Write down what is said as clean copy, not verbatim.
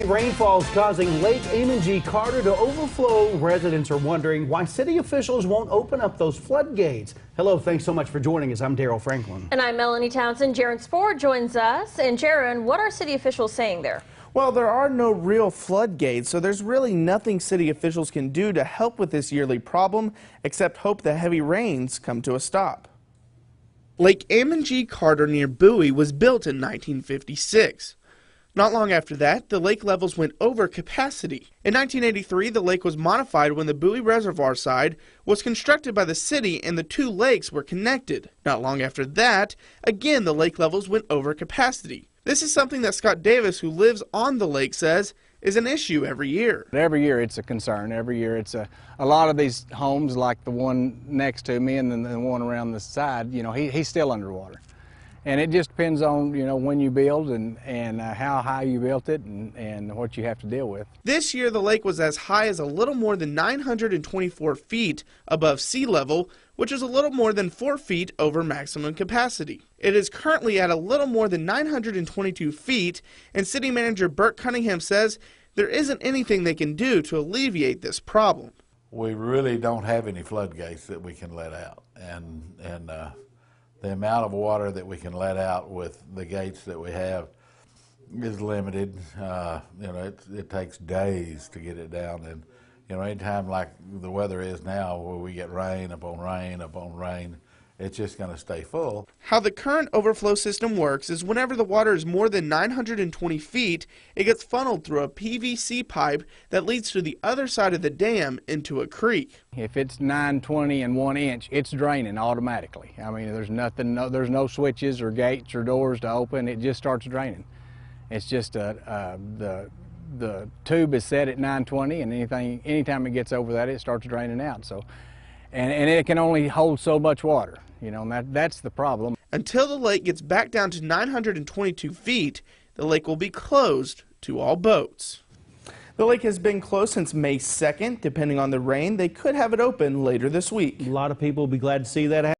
Rainfall is causing Lake Amon G to overflow. Residents are wondering why city officials won't open up those floodgates. Hello, thanks so much for joining us. I'm Daryl Franklin. And I'm Melanie Townsend. Jaron Spore joins us. And Jaron, what are city officials saying there? Well, there are no real floodgates, so there's really nothing city officials can do to help with this yearly problem, except hope the heavy rains come to a stop. Lake Amon G near Bowie was built in 1956. Not long after that, the lake levels went over capacity. In 1983, the lake was modified when the Bowie Reservoir side was constructed by the city and the two lakes were connected. Not long after that, again the lake levels went over capacity. This is something that Scott Davis, who lives on the lake, says is an issue every year. Every year it's a concern. Every year it's a lot of these homes, like the one next to me and then the one around the side, he's still underwater. And it just depends on, when you build and how high you built it and what you have to deal with. This year, the lake was as high as a little more than 924 feet above sea level, which is a little more than 4 feet over maximum capacity. It is currently at a little more than 922 feet, and City Manager Burt Cunningham says there isn't anything they can do to alleviate this problem. We really don't have any floodgates that we can let out, and the amount of water that we can let out with the gates that we have is limited. It takes days to get it down, and anytime like the weather is now, where we get rain upon rain upon rain, it's just going to stay full. How the current overflow system works is whenever the water is more than 920 feet, it gets funneled through a PVC pipe that leads to the other side of the dam into a creek. If it's 920 and 1 inch, it's draining automatically. I mean, there's there's no switches or gates or doors to open. It just starts draining. It's just the tube is set at 920, and anytime it gets over that, it starts draining out. So, and it can only hold so much water. And that's the problem. Until the lake gets back down to 922 feet, the lake will be closed to all boats. The lake has been closed since May 2nd. Depending on the rain, they could have it open later this week. A lot of people will be glad to see that happen.